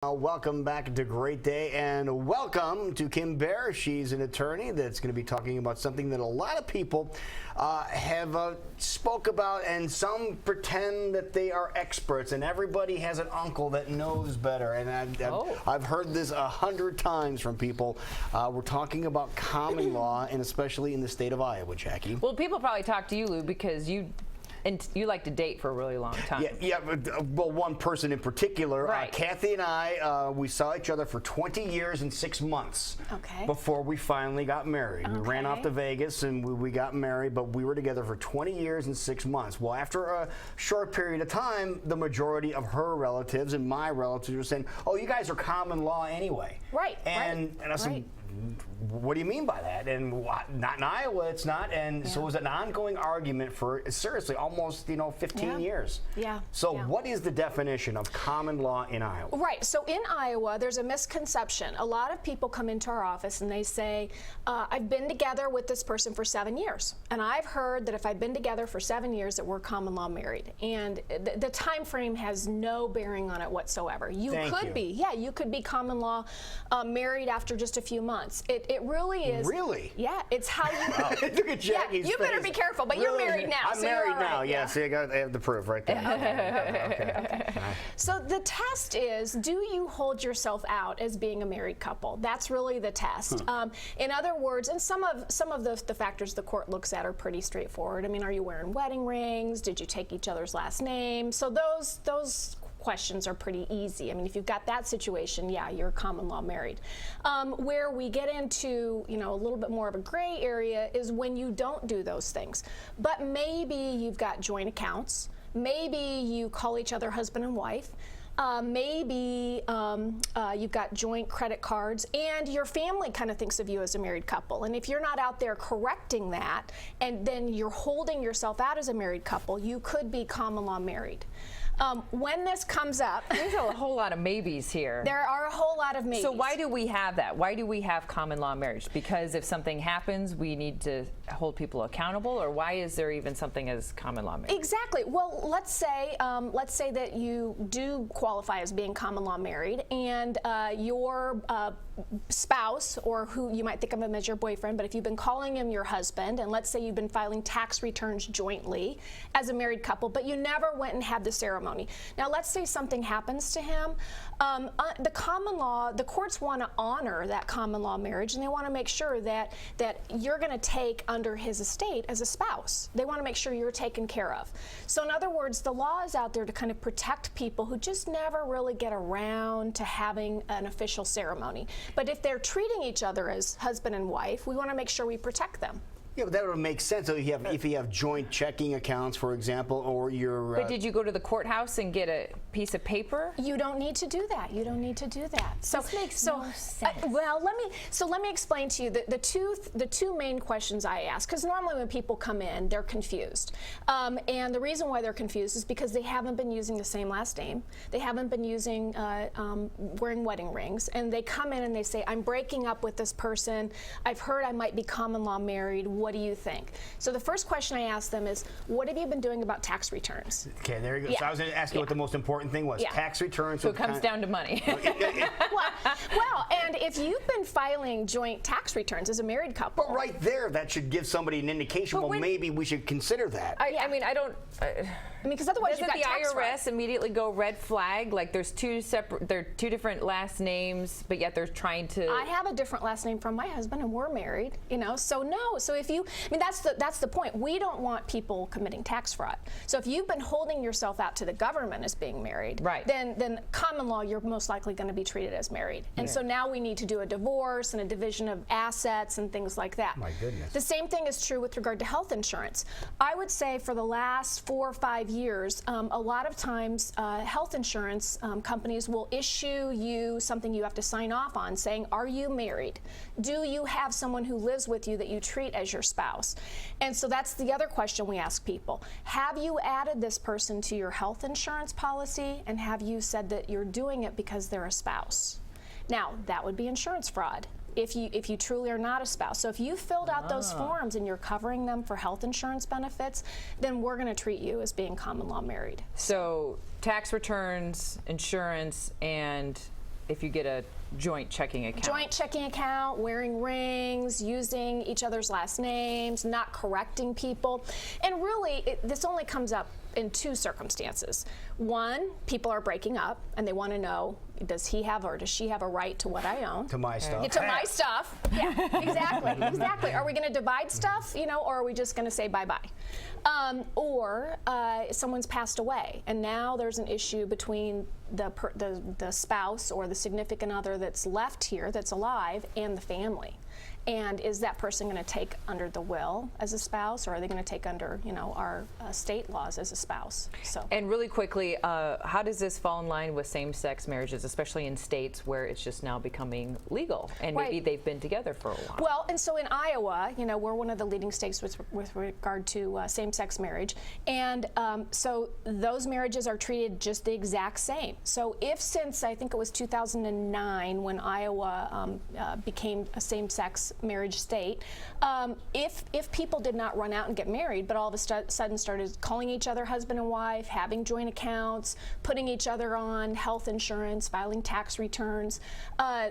Welcome back to Great Day, and welcome to Kim Baer. She's an attorney that's going to be talking about something that a lot of people have spoke about, and some pretend that they are experts, and everybody has an uncle that knows better. And I've heard this 100 times from people. We're talking about common law, and especially in the state of Iowa, Jackie. Well, people probably talk to you, Lou, because you like to date for a really long time. Yeah, well, one person in particular, right. Kathy and I, we saw each other for 20 years and 6 months before we finally got married. We ran off to Vegas and we got married, but we were together for 20 years and 6 months. Well, after a short period of time, the majority of her relatives and my relatives were saying, oh, you guys are common law anyway. Right, and I said, what do you mean by that? And not in Iowa, it's not. And so it was an ongoing argument for, seriously, almost 15 years. So what is the definition of common law in Iowa? Right. So in Iowa, there's a misconception. A lot of people come into our office and they say, I've been together with this person for 7 years. And I've heard that if I've been together for 7 years that we're common law married. And the time frame has no bearing on it whatsoever. You could be common law married after just a few months. It really is. Really? Yeah, it's how you. Look at Jackie's you better face. be careful, but you're married now. I'm married now. Yeah. See, I have the proof right there. Okay. So the test is: do you hold yourself out as being a married couple? That's really the test. In other words, and some of the factors the court looks at are pretty straightforward. I mean, are you wearing wedding rings? Did you take each other's last name? So those questions are pretty easy. I mean, if you've got that situation, yeah, you're common law married. Where we get into, a little bit more of a gray area is when you don't do those things. But maybe you've got joint accounts. Maybe you call each other husband and wife. Maybe you've got joint credit cards, and your family kind of thinks of you as a married couple. And if you're not out there correcting that, and then you're holding yourself out as a married couple, you could be common law married. When this comes up, there's a whole lot of maybes here. There are a whole lot of maybes. So why do we have that? Why do we have common law marriage? Because if something happens, we need to hold people accountable, or why is there even something as common law marriage? Exactly. Well, let's say that you do qualify as being common law married, and your spouse, or who you might think of him as your boyfriend, but if you've been calling him your husband, and let's say you've been filing tax returns jointly as a married couple, but you never went and had the ceremony. Now, let's say something happens to him. The common law, the courts want to honor that common law marriage, and they want to make sure that you're going to take under his estate as a spouse. They want to make sure you're taken care of. So in other words, the law is out there to kind of protect people who just never really get around to having an official ceremony. But if they're treating each other as husband and wife, we want to make sure we protect them. Yeah, but that would make sense. So if you have joint checking accounts, for example, or you're... But did you go to the courthouse and get a piece of paper? You don't need to do that. You don't need to do that. So this makes no sense. Well, let me explain to you the two main questions I ask, because normally when people come in, they're confused. And the reason why they're confused is because they haven't been using the same last name. They haven't been using wearing wedding rings, and they come in and they say, I'm breaking up with this person. I've heard I might be common law married. What do you think? So the first question I ask them is, what have you been doing about tax returns? Okay, there you go. So I was going to ask you what the most important thing was. Tax returns. So it comes down to money. well, and if you've been filing joint tax returns as a married couple. But right there, that should give somebody an indication, well, maybe we should consider that. I mean, I don't... because otherwise doesn't you've got the IRS immediately go red flag? Like there's two different last names, but yet they're trying to... I have a different last name from my husband, and we're married, so no. So if you, I mean, that's the point. We don't want people committing tax fraud. So if you've been holding yourself out to the government as being married, then common law, you're most likely going to be treated as married. And so now we need to do a divorce and a division of assets and things like that. My goodness. The same thing is true with regard to health insurance. I would say for the last 4 or 5 years, a lot of times health insurance companies will issue you something you have to sign off on saying, are you married? Do you have someone who lives with you that you treat as your spouse? And so that's the other question we ask people. Have you added this person to your health insurance policy, and have you said that you're doing it because they're a spouse? Now, that would be insurance fraud. If you truly are not a spouse. So if you filled out those forms and you're covering them for health insurance benefits, then we're going to treat you as being common law married. So tax returns, insurance, and if you get a joint checking account? Joint checking account, wearing rings, using each other's last names, not correcting people. And really, this only comes up in two circumstances. One, people are breaking up and they want to know, does he have or does she have a right to what I own? To my stuff. To my stuff. Yeah, exactly. Exactly. Are we going to divide stuff, or are we just going to say bye-bye? Or someone's passed away, and now there's an issue between the spouse or the significant other that's left here, that's alive, and the family. And is that person going to take under the will as a spouse, or are they going to take under, our state laws as a spouse? So. And really quickly, how does this fall in line with same-sex marriages, especially in states where it's just now becoming legal, and maybe they've been together for a while? Well, and so in Iowa, we're one of the leading states with regard to same-sex marriage, and so those marriages are treated just the exact same. So if since I think it was 2009 when Iowa became a same-sex marriage state, if people did not run out and get married, but all of a sudden started calling each other husband and wife, having joint accounts, putting each other on health insurance, filing tax returns,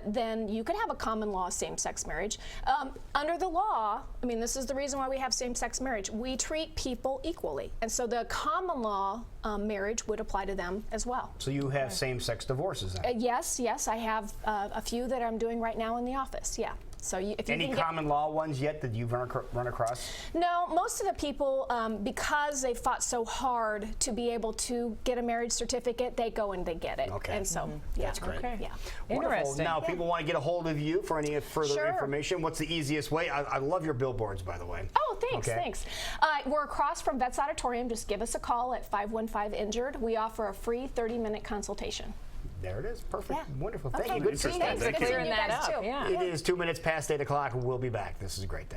then you could have a common law same-sex marriage. Under the law, this is the reason why we have same-sex marriage. We treat people equally, and so the common law marriage would apply to them as well. So you have same-sex divorces then? Yes, I have a few that I'm doing right now in the office. Yeah. So if you any common law ones yet that you've run across? No, most of the people, because they fought so hard to be able to get a marriage certificate, they go and they get it. Okay. And so, That's great. Okay. Yeah. Wonderful. Interesting. Now, people want to get a hold of you for any further Sure. information. What's the easiest way? I love your billboards, by the way. Oh, thanks. We're across from Vets Auditorium. Just give us a call at 515-INJURED. We offer a free 30-minute consultation. There it is. Perfect. Yeah. Wonderful. Okay. Thank you. Good Thanks. Good seeing you Clearing that guys up. too. Yeah. It is 2 minutes past 8 o'clock. We'll be back. This is a great day.